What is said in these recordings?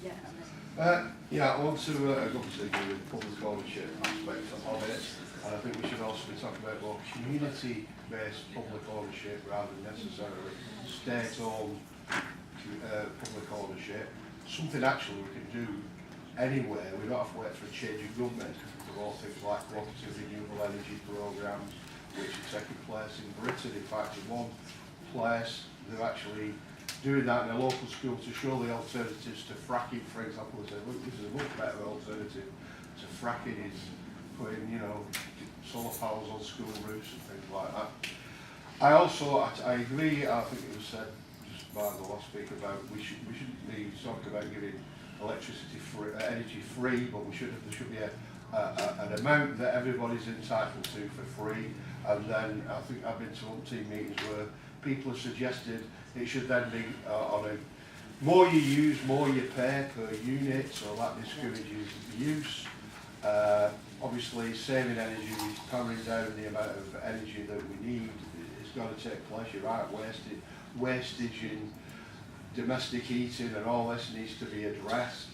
Yeah, I want to obviously do with public ownership aspect of it, and I think we should also be talking about more community-based public ownership rather than necessarily state-owned public ownership. Something actually we can do anywhere. We don't have to wait for a change in government to promote things like cooperative renewable energy programs, which are taking place in Britain. In fact, in one place, they're actually doing that in a local school to show the alternatives to fracking, for example. They say, look, this is a much better alternative to fracking is putting, you know, solar panels on school roofs and things like that. I agree, I think it was said just by the last speaker about we shouldn't be talking about giving electricity free, energy free, but there should be an amount that everybody's entitled to for free. And then I think I've been to umpteen meetings where people have suggested it should then be on a more you use, more you pay per unit, so that discourages the use. Obviously, saving energy is powering down the amount of energy that we need. It's got to take place. You're right, wastage in domestic heating and all this needs to be addressed.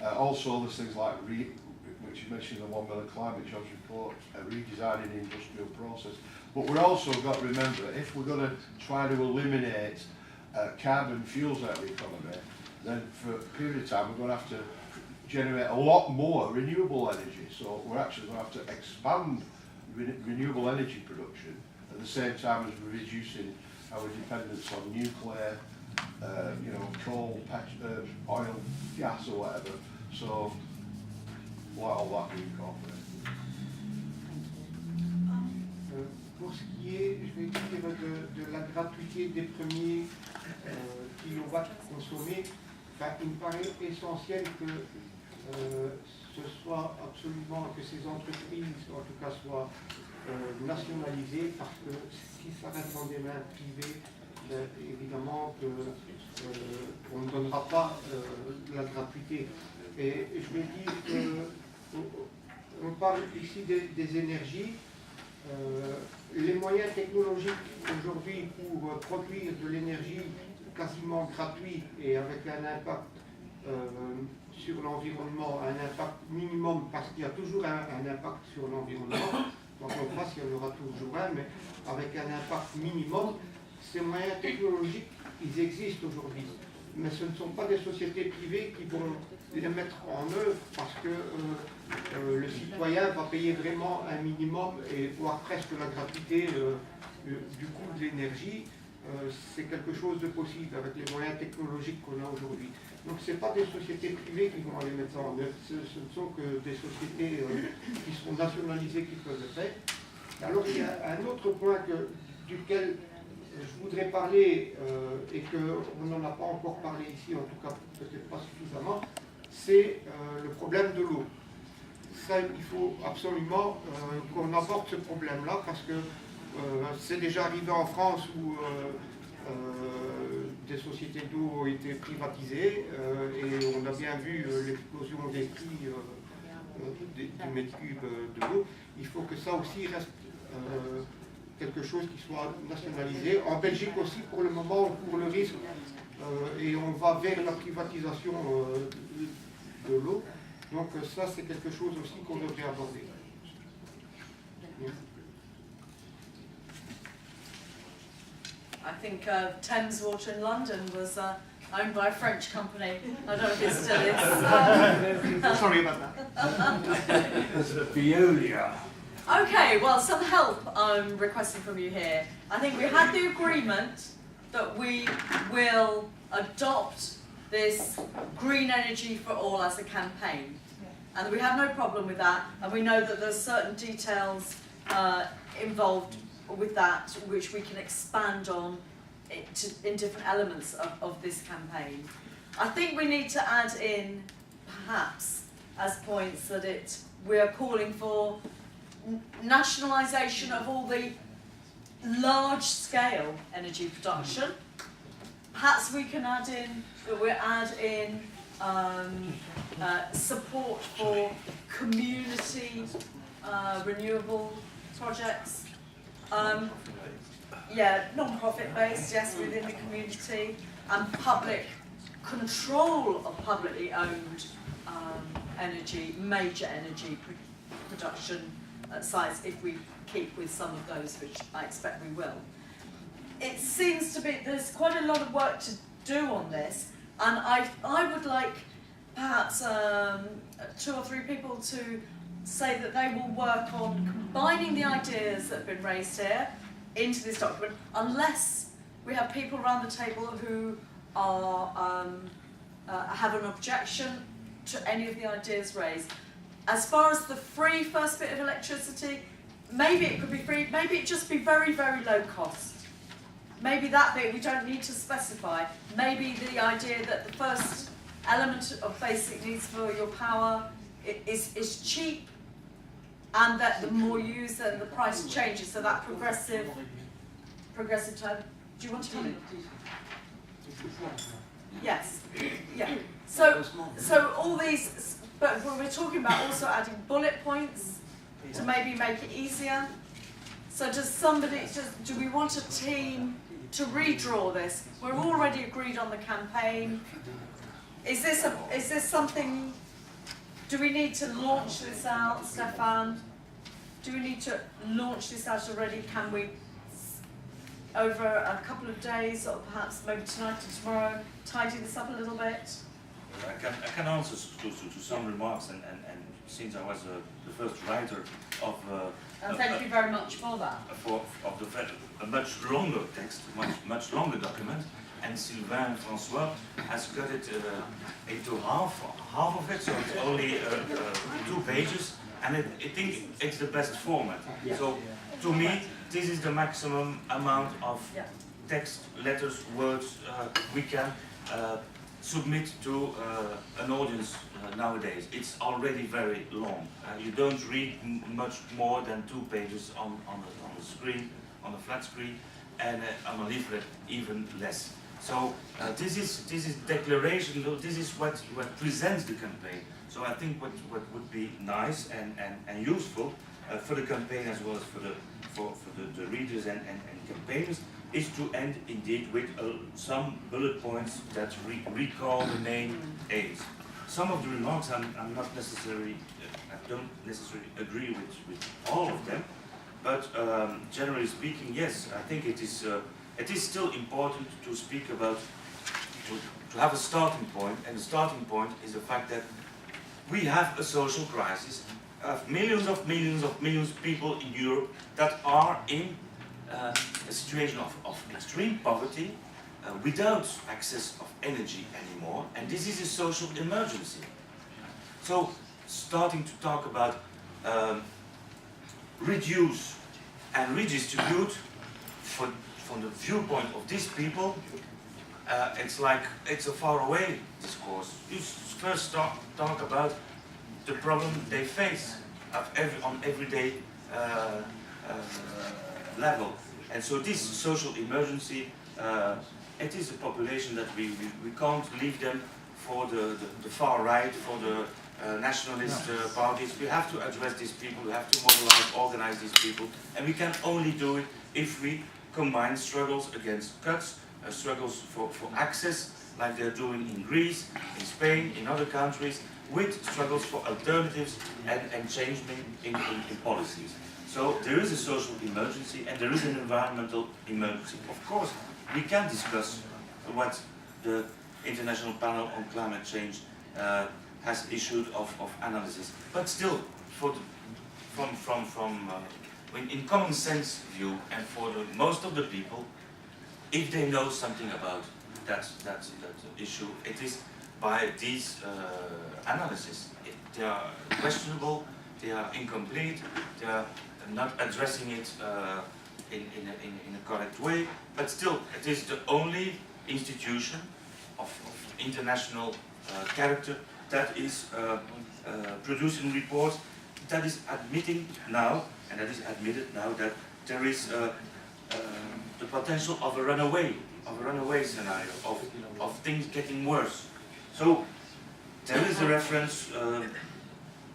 Also, there's things like which you mentioned in the 1 Million Climate Jobs report, redesigning the industrial process. But we're also got to remember, if we're going to try to eliminate carbon fuels out of the economy, then for a period of time we're going to have to generate a lot more renewable energy. So we're actually going to have to expand renewable energy production at the same time as we're reducing our dependence on nuclear, you know, coal, oil, gas or whatever. So all that we incorporate. Pour ce qui est, je vais dire, de la gratuité des premiers kilowatts consommés, enfin, il me paraît essentiel que ce soit absolument, que ces entreprises, en tout cas, soient nationalisées, parce que si ça reste dans des mains privées, évidemment qu'on ne donnera pas la gratuité. Et je vais dire qu'on parle ici des énergies. Les moyens technologiques aujourd'hui pour produire de l'énergie quasiment gratuite et avec un impact sur l'environnement, un impact minimum, parce qu'il y a toujours un impact sur l'environnement, donc on verra s'il y en aura toujours un, mais avec un impact minimum, ces moyens technologiques, ils existent aujourd'hui. Mais ce ne sont pas des sociétés privées qui vont les mettre en œuvre parce que le citoyen va payer vraiment un minimum et voire presque la gratuité du coût de l'énergie. C'est quelque chose de possible avec les moyens technologiques qu'on a aujourd'hui. Donc ce ne sont pas des sociétés privées qui vont aller mettre ça en œuvre, ce ne sont que des sociétés qui seront nationalisées qui peuvent le faire. Alors il y a un autre point duquel je voudrais parler et qu'on n'en a pas encore parlé ici, en tout cas peut-être pas suffisamment, c'est le problème de l'eau. Ça, il faut absolument qu'on aborde ce problème-là parce que c'est déjà arrivé en France où des sociétés d'eau ont été privatisées et on a bien vu l'explosion des prix du mètre cube de l'eau. Il faut que ça aussi reste quelque chose qui soit nationalisé. En Belgique aussi, pour le moment, on court le risque et on va vers la privatisation de l'eau. Donc ça, c'est quelque chose aussi qu'on devrait aborder. I think Thames Water in London was owned by a French company. I don't know if it still is. Sorry about that. Veolia. Okay, well, some help I'm requesting from you here. I think we had the agreement that we will adopt this green energy for all as a campaign. And we have no problem with that. And we know that there's certain details involved with that which we can expand on in different elements of this campaign. I think we need to add in, perhaps, as points that we are calling for nationalisation of all the large-scale energy production. Perhaps we can add in that we add in support for community renewable projects. Yeah, non-profit based, yes, within the community, and public control of publicly owned major energy production sites if we keep with some of those, which I expect we will. It seems to be, there's quite a lot of work to do on this, and I would like perhaps 2 or 3 people to say that they will work on combining the ideas that have been raised here into this document, unless we have people around the table who are have an objection to any of the ideas raised. As far as the free first bit of electricity, maybe it could be free, maybe it just be very, very low cost. Maybe that bit we don't need to specify. Maybe the idea that the first element of basic needs for your power is cheap, and that the more you use, then the price changes. So that progressive time. Do you want to come in? Yes. Yeah. So all these, but we're talking about also adding bullet points to maybe make it easier. So do we want a team to redraw this? We're already agreed on the campaign. Is this something? Do we need to launch this out, Stefan? Do we need to launch this out already? Can we, over a couple of days, or perhaps maybe tonight and tomorrow, tidy this up a little bit? I can answer to some remarks, and since I was the first writer of and thank you very much for that. A much longer text, much longer document, and Sylvain François has cut it into half of it, so it's only 2 pages, and I think it's the best format. So to me, this is the maximum amount of text, letters, words we can submit to an audience nowadays. It's already very long. You don't read much more than 2 pages on the screen, on a flat screen, and on a leaflet even less. So this is declaration. This is what presents the campaign. So I think what would be nice and useful for the campaign as well as for the readers and campaigners is to end indeed with some bullet points that recall the main aims. Some of the remarks I don't necessarily agree with all of them, but generally speaking, yes, I think it is still important to speak about, to have a starting point, and the starting point is the fact that we have a social crisis of millions of people in Europe that are in a situation of extreme poverty, without access of energy anymore, and this is a social emergency. So starting to talk about reduce and redistribute from the viewpoint of these people, it's like it's a faraway discourse. You first talk about the problem they face on everyday level. And so this social emergency, it is a population that we can't leave them for the far right, for the nationalist parties. We have to address these people, we have to mobilize, organize these people, and we can only do it if we combine struggles against cuts, struggles for access, like they're doing in Greece, in Spain, in other countries, with struggles for alternatives and change in policies. So there is a social emergency and there is an environmental emergency. Of course, we can discuss what the International Panel on Climate Change has issued of analysis, but still, in common sense view, and for most of the people, if they know something about that issue, it is by these analyses. They are questionable, they are incomplete, they are not addressing it in a correct way, but still, it is the only institution of international character that is producing reports, that is admitting now, and that is admitted now, that there is the potential of a runaway scenario, of things getting worse. So there is a reference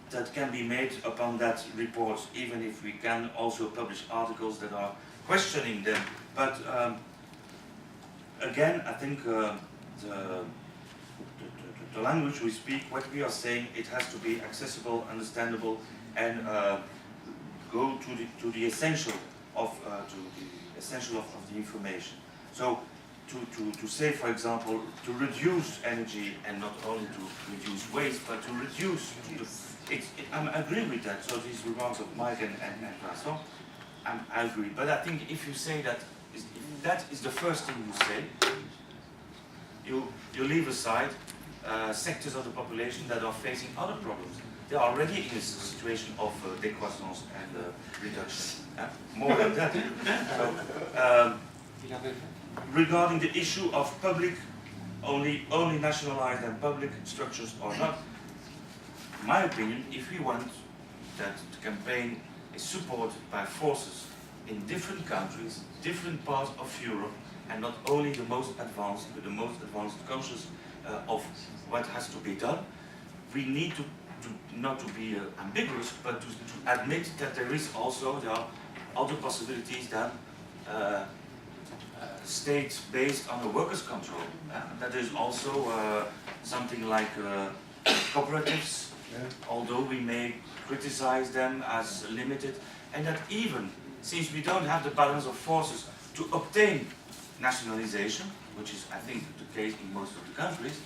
that can be made upon that report, even if we can also publish articles that are questioning them. But again, I think the language we speak, what we are saying, it has to be accessible, understandable, and go to the essential of the information. So to say, for example, to reduce energy and not only to reduce waste, but to reduce. I agree with that. So these remarks of Mike and Vincent, I agree. But I think if you say that, if that is the first thing you say, you leave aside sectors of the population that are facing other problems. They are already in a situation of décroissance and reduction. More than that. So, regarding the issue of public, only nationalized and public structures or not, in my opinion, if we want that the campaign is supported by forces in different countries, different parts of Europe, and not only the most advanced, but the most advanced conscious of what has to be done, we need to not to be ambiguous, but to admit that there are other possibilities than states based on the workers' control. That is also something like cooperatives, although we may criticize them as limited, and that even since we don't have the balance of forces to obtain nationalization, which is, I think, the case in most of the countries,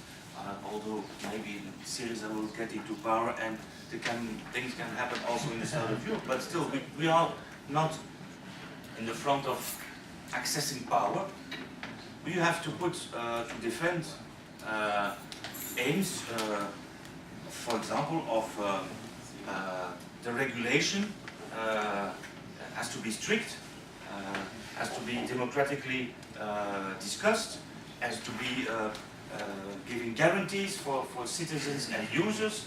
although maybe in Syriza will get into power and things can happen also in the south of Europe, but still we are not in the front of accessing power. We have to put to defend aims, for example, of the regulation has to be strict, has to be democratically discussed, has to be giving guarantees for citizens and users,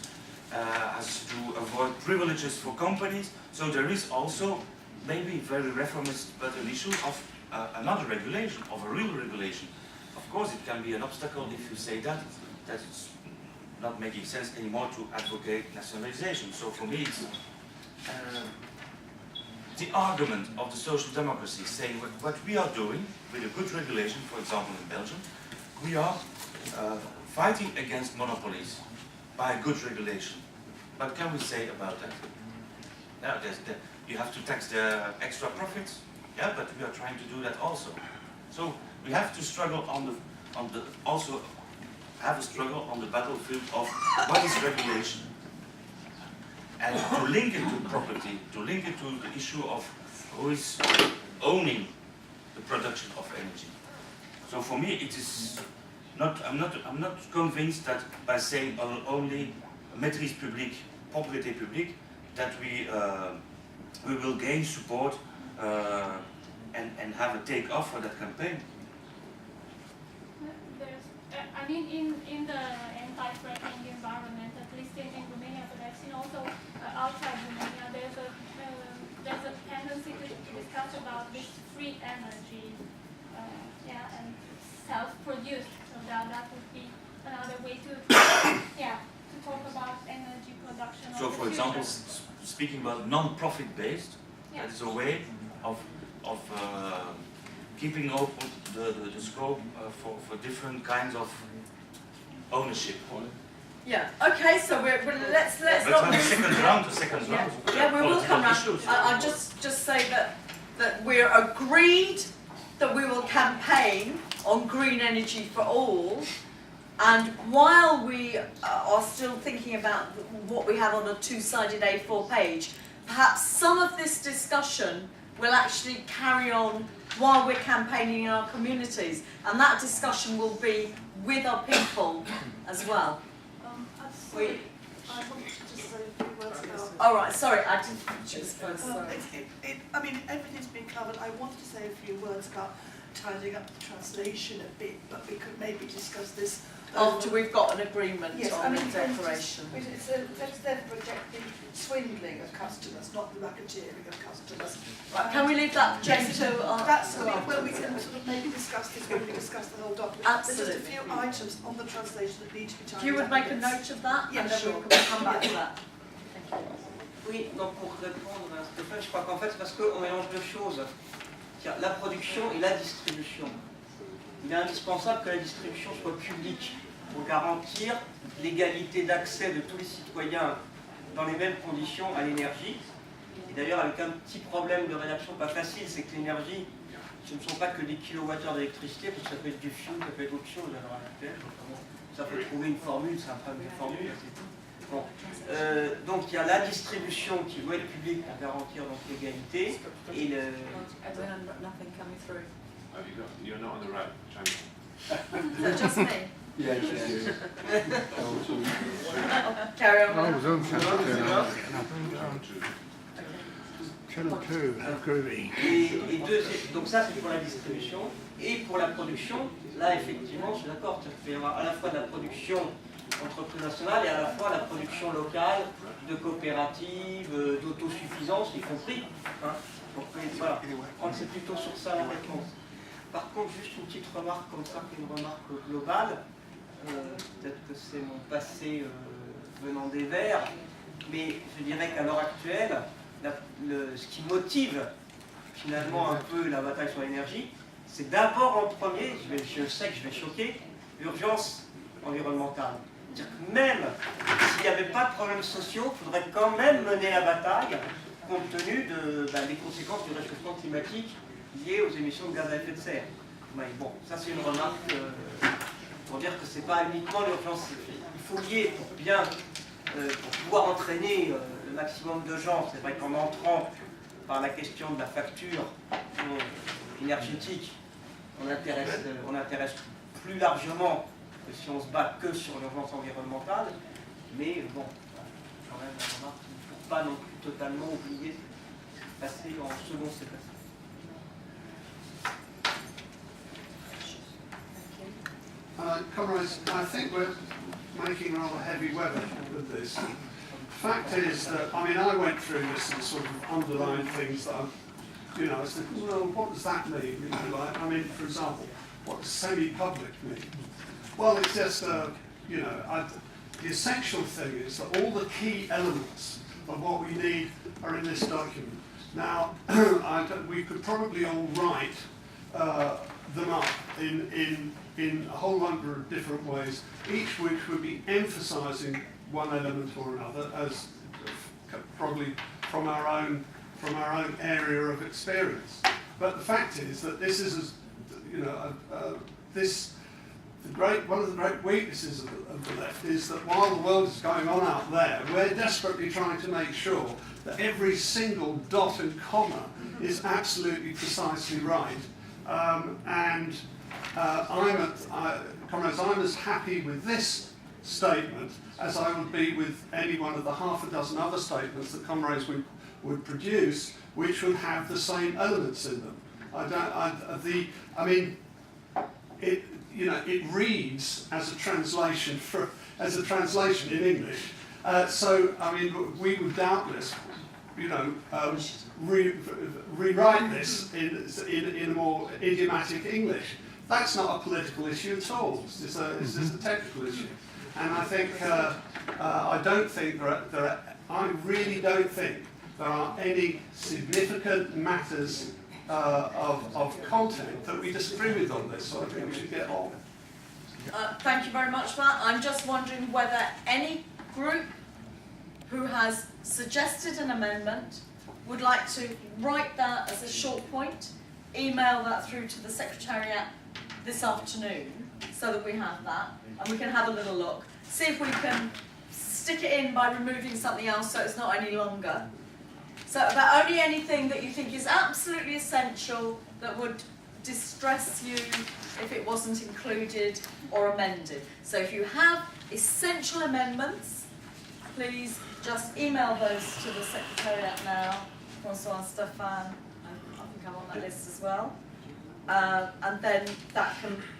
has to avoid privileges for companies. So there is also, maybe very reformist, but an issue of another regulation, of a real regulation. Of course, it can be an obstacle if you say that it's not making sense anymore to advocate nationalization. So for me, it's the argument of the social democracy saying what we are doing with a good regulation, for example in Belgium, we are fighting against monopolies by good regulation. What can we say about that? Now, you have to tax the extra profits, yeah, but we are trying to do that also. So we have to struggle also have a struggle on the battlefield of what is regulation, and to link it to property, to link it to the issue of who is owning the production of energy. So for me, it is not. I'm not convinced that by saying only maîtrise publique, propriété publique, that we will gain support and have a take-off for that campaign. I mean, in the anti-fracking environment, at least in Romania, but I've seen also outside Romania, there's a tendency to discuss about this free energy, and self-produced. So that would be another way to talk about energy production. So, for example, speaking about non-profit based, that is a way of keeping open the scope for different kinds of ownership. Yeah. Okay. So let's But not. on the second round. Yeah, we will come round. I'll just say that we're agreed that we will campaign on green energy for all, and while we are still thinking about what we have on a two-sided A4 page, perhaps some of this discussion will actually carry on while we're campaigning in our communities, and that discussion will be with our people as well. Absolutely. I wanted to just say a few words about. All right, sorry, I didn't choose first. Sorry. I mean, everything's been covered. I wanted to say a few words about tidying up the translation a bit, but we could maybe discuss this After we've got an agreement yes, on the declaration. Let's then project the swindling of customers, not the racketeering of customers. Right, can we leave that, Jane, to That's well, we can sort of maybe discuss this when we discuss the whole document. Absolutely. There's just a few items on the translation that need to be tidied up. If you would make a note of that, Yeah, and then sure. we'll come back to that. Oui, donc pour répondre à Stéphane, je crois qu'en fait, c'est parce qu'on mélange deux choses. C'est-à-dire la production et la distribution. Il est indispensable que la distribution soit publique pour faut garantir l'égalité d'accès de tous les citoyens dans les mêmes conditions à l'énergie. Et d'ailleurs, avec un petit problème de rédaction pas facile, c'est que l'énergie, ce ne sont pas que des kilowattheures d'électricité, parce que ça peut être du fioul, ça peut être autre chose à l'heure actuelle. Ça peut trouver une formule, c'est un problème de formule, c'est tout. Bon. Donc il y a la distribution qui doit être publique pour garantir l'égalité et le... You're not on the right channel. So just me. Yeah, yeah. Carry on. I was on Channel 2, groovy. Donc ça c'est pour la distribution. Et pour la production, là effectivement je suis d'accord, il y aura à la fois de la production entreprise nationale et à la fois la production locale, de coopératives, d'autosuffisance y compris. Hein. Donc voilà, je crois que c'est plutôt sur ça la réponse. Par contre, juste une petite remarque comme ça, une remarque globale. Peut-être que c'est mon passé venant des Verts, mais je dirais qu'à l'heure actuelle, ce qui motive finalement un peu la bataille sur l'énergie, c'est d'abord en premier, je sais que je vais choquer, l'urgence environnementale. C'est-à-dire que même s'il n'y avait pas de problèmes sociaux, il faudrait quand même mener la bataille compte tenu des conséquences du réchauffement climatique liées aux émissions de gaz à effet de serre. Mais bon, ça c'est une remarque pour dire que ce n'est pas uniquement l'urgence. Il faut lier pour pouvoir entraîner le maximum de gens. C'est vrai qu'en entrant par la question de la facture énergétique, on intéresse plus largement que si on se bat que sur l'urgence environnementale. Mais bon, quand même la remarque qu'il ne faut pas non plus totalement oublier passer en second séquence. Comrades, I think we're making rather heavy weather with this. Fact is that, I mean, I went through this and sort of underlined things that I was thinking, well, what does that mean? Like, I mean, for example, what does semi-public mean? Well, it's just, the essential thing is that all the key elements of what we need are in this document. Now, we could probably all write them up in a whole number of different ways, each which would be emphasising one element or another, as probably from our own area of experience. But the fact is that this is, one of the great weaknesses of the left is that while the world is going on out there, we're desperately trying to make sure that every single dot and comma is absolutely precisely right. Comrades, I'm as happy with this statement as I would be with any one of the half a dozen other statements that comrades would produce, which would have the same elements in them. It reads as a translation in English. So I mean, we would doubtless, rewrite this in a more idiomatic English. That's not a political issue at all. It's just a technical issue. And I think I really don't think there are any significant matters of content that we disagree with on this. So I think we should get on. Thank you very much for that. I'm just wondering whether any group who has suggested an amendment would like to write that as a short point, email that through to the Secretariat this afternoon so that we have that and we can have a little look. See if we can stick it in by removing something else so it's not any longer. So about only anything that you think is absolutely essential that would distress you if it wasn't included or amended. So if you have essential amendments, please just email those to the Secretariat now. François and Stéphane, I think I'm on that list as well. And then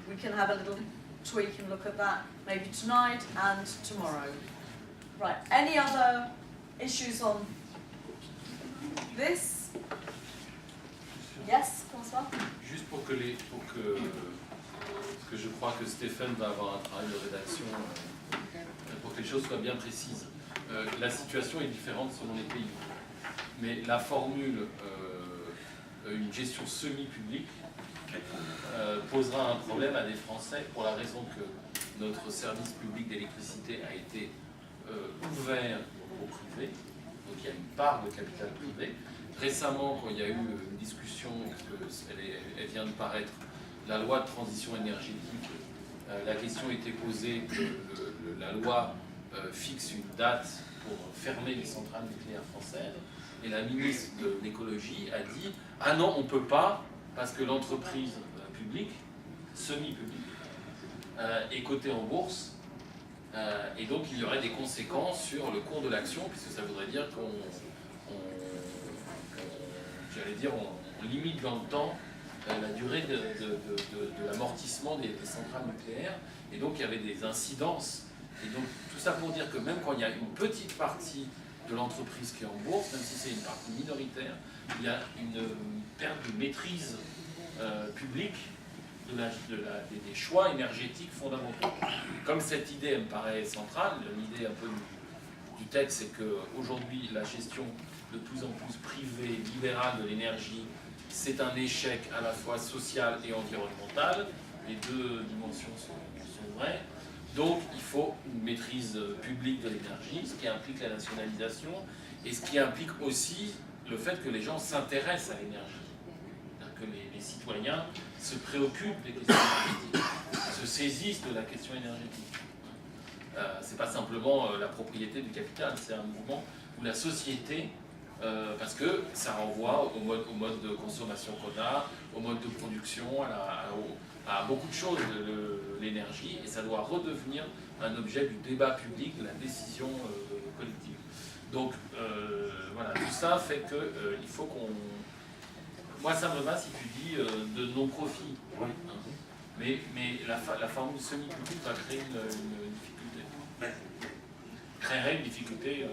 we can have a little tweak and look at that maybe tonight and tomorrow. Right, any other issues on this? Yes, François? Juste parce que je crois que Stéphane va avoir un travail de rédaction pour que les choses soient bien précises. La situation est différente selon les pays, mais la formule une gestion semi-publique posera un problème à des Français pour la raison que notre service public d'électricité a été ouvert au privé, donc il y a une part de capital privé. Récemment, quand il y a eu une discussion, elle vient de paraître, la loi de transition énergétique, la question était posée que la loi fixe une date pour fermer les centrales nucléaires françaises, et la ministre de l'écologie a dit « Ah non, on ne peut pas, parce que l'entreprise publique, semi-publique, est cotée en bourse, et donc il y aurait des conséquences sur le cours de l'action, puisque ça voudrait dire qu'on limite dans le temps la durée de l'amortissement des centrales nucléaires, et donc il y avait des incidences. Et donc tout ça pour dire que même quand il y a une petite partie de l'entreprise qui est en bourse, même si c'est une partie minoritaire, il y a une perte de maîtrise publique des choix énergétiques fondamentaux. Comme cette idée me paraît centrale, l'idée un peu du texte, c'est qu'aujourd'hui la gestion de plus en plus privée, libérale de l'énergie, c'est un échec à la fois social et environnemental. Les deux dimensions sont vraies. Donc il faut une maîtrise publique de l'énergie, ce qui implique la nationalisation et ce qui implique aussi le fait que les gens s'intéressent à l'énergie. Que les citoyens se préoccupent des questions énergétiques, se saisissent de la question énergétique. C'est pas simplement la propriété du capital, c'est un mouvement où la société, parce que ça renvoie au mode de consommation qu'on a, au mode de production, à beaucoup de choses de l'énergie, et ça doit redevenir un objet du débat public, de la décision collective. Donc voilà, tout ça fait qu'il faut qu'on... Moi ça me va si tu dis de non-profit, hein. Mais la formule semi-publique va créer une difficulté. Créerait une difficulté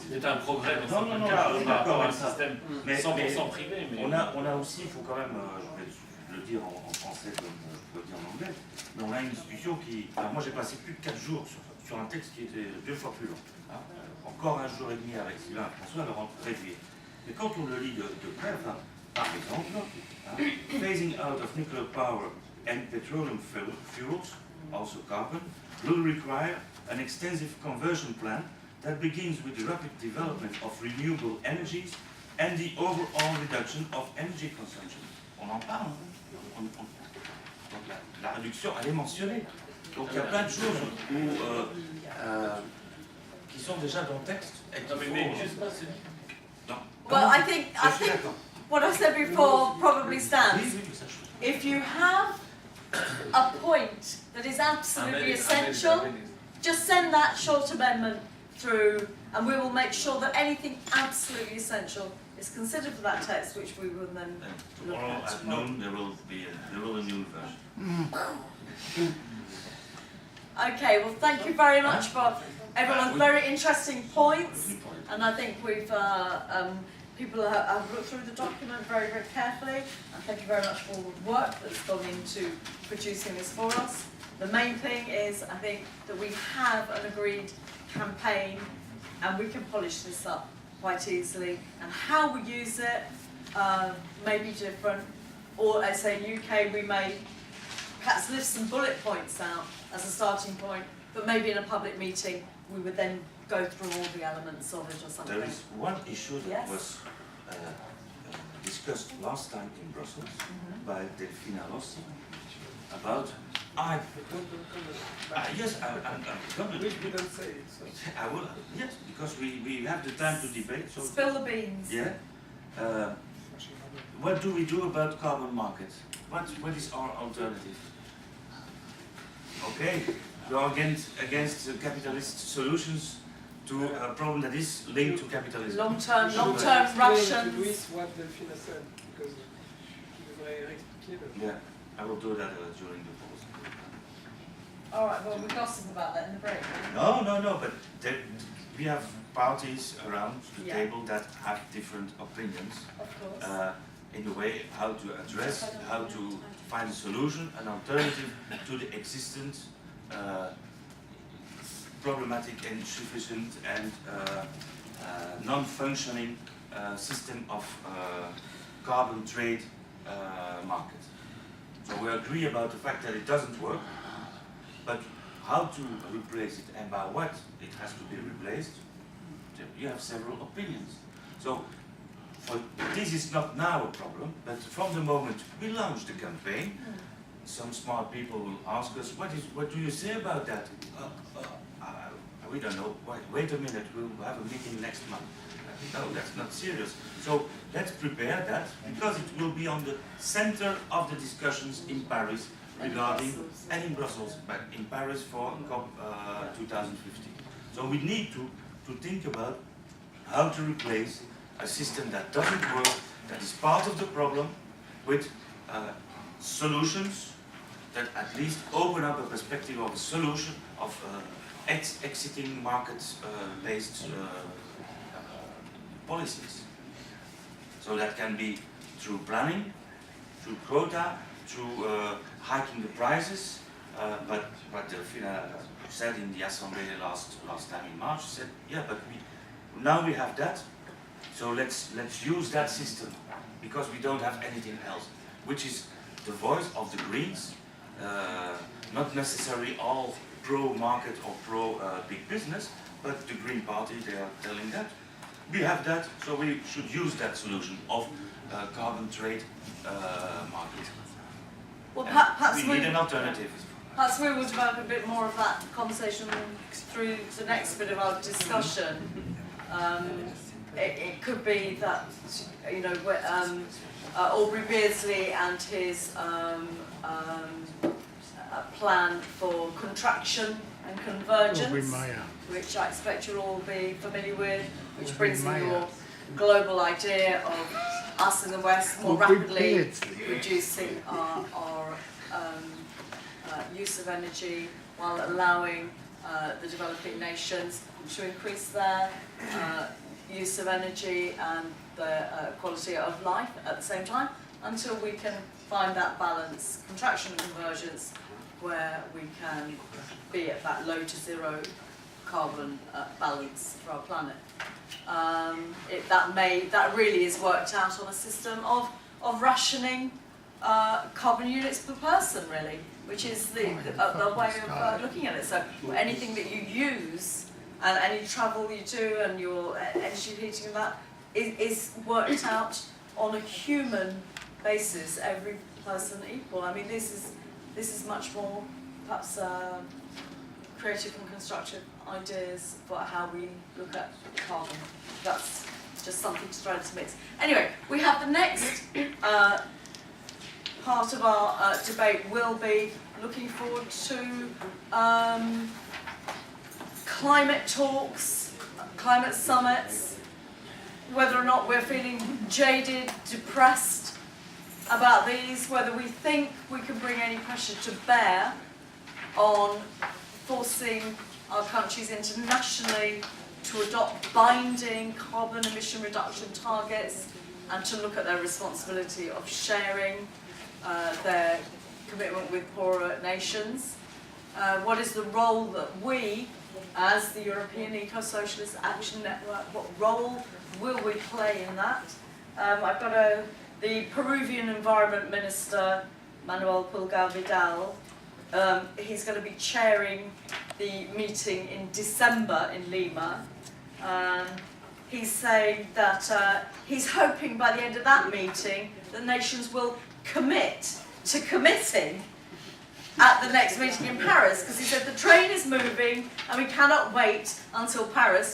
c'est un progrès dans certains cas par rapport à un système 100% privé. Mais on a aussi, il faut quand même, je vais le dire en français comme je peux le dire en anglais, mais on a une discussion qui... Alors moi j'ai passé plus de 4 jours sur un texte qui était 2 fois plus long. Hein. Encore un jour et demi avec Sylvain et François, le rentre très vite. Mais quand on le lit de près, enfin, par exemple, phasing out of nuclear power and petroleum fuels, also carbon, will require an extensive conversion plan that begins with the rapid development of renewable energies and the overall reduction of energy consumption. On en parle. Donc la réduction, elle est mentionnée. Donc il y a plein de choses qui sont déjà dans le texte. mais juste pas celui. Well, I think what I said before probably stands. If you have a point that is absolutely essential, just send that short amendment through, and we will make sure that anything absolutely essential is considered for that text, which we will then look Tomorrow at. at noon there will be a new version. Okay, well thank you very much for everyone's very interesting points, and I think we've people have looked through the document very, very carefully, and thank you very much for all the work that's gone into producing this for us. The main thing is, I think, that we have an agreed campaign, and we can polish this up quite easily, and how we use it may be different, or as I say in UK we may perhaps lift some bullet points out as a starting point, but maybe in a public meeting we would then go through all the elements of it or something. There is one issue that Yes. was discussed last time in Brussels by Delphina Rossi about yes, I'm coming. We didn't say it. So. I will, yes, because we have the time to debate. So Spill the beans. yeah. What do we do about carbon markets? What is our alternative? Okay, we are against capitalist solutions to a problem that is linked to capitalism. Long-term Explain Russians. to Luis what Delphina said, because she devrait expliquer. Yeah, I will do that during the pause. All right, well, we gossip about that in the break. No, but we have parties around the Yeah. table that have different opinions Of course. in the way how to address, how to find a solution, an alternative to the existent problematic and insufficient and non-functioning system of carbon trade market. So we agree about the fact that it doesn't work, but how to replace it and by what it has to be replaced, you have several opinions. So this is not now a problem, but from the moment we launch the campaign, some smart people will ask us, what do you say about that? We don't know. Wait a minute, we'll have a meeting next month. No, that's not serious. So let's prepare that, because it will be on the center of the discussions in Paris regarding, and in Brussels, but in Paris for COP 2015. So we need to think about how to replace a system that doesn't work, that is part of the problem, with solutions that at least open up a perspective of a solution of exiting market-based policies. So that can be through planning, through quota, through hiking the prices. But Fina said in the assembly last time in March, said, yeah, but now we have that, so let's use that system, because we don't have anything else, which is the voice of the Greens, not necessarily all pro-market or pro-big business, but the Green Party, they are telling that. We have that, so we should use that solution of carbon trade market. Well, perhaps we need an alternative. Perhaps we will develop a bit more of that conversation through the next bit of our discussion. It could be that, you know, Aubrey Beardsley and his plan for contraction and convergence, which I expect you'll all be familiar with, which brings in your global idea of us in the West more rapidly reducing our use of energy while allowing the developing nations to increase their use of energy and the quality of life at the same time, until we can find that balance, contraction and convergence, where we can be at that low to zero carbon balance for our planet. That really is worked out on a system of rationing carbon units per person, really, which is the way of looking at it. So anything that you use and any travel you do and your energy heating and that is worked out on a human basis, every person equal. I mean, this is much more perhaps creative and constructive ideas for how we look at carbon. That's just something to throw into the mix. Anyway, we have the next part of our debate will be looking forward to climate talks, climate summits, whether or not we're feeling jaded, depressed about these, whether we think we can bring any pressure to bear on forcing our countries internationally to adopt binding carbon emission reduction targets and to look at their responsibility of sharing their commitment with poorer nations. What is the role that we, as the European Eco-Socialist Action Network, what role will we play in that? I've got the Peruvian Environment Minister, Manuel Pulgar Vidal. He's going to be chairing the meeting in December in Lima. He's saying that he's hoping by the end of that meeting the nations will commit to committing at the next meeting in Paris, because he said the train is moving and we cannot wait until Paris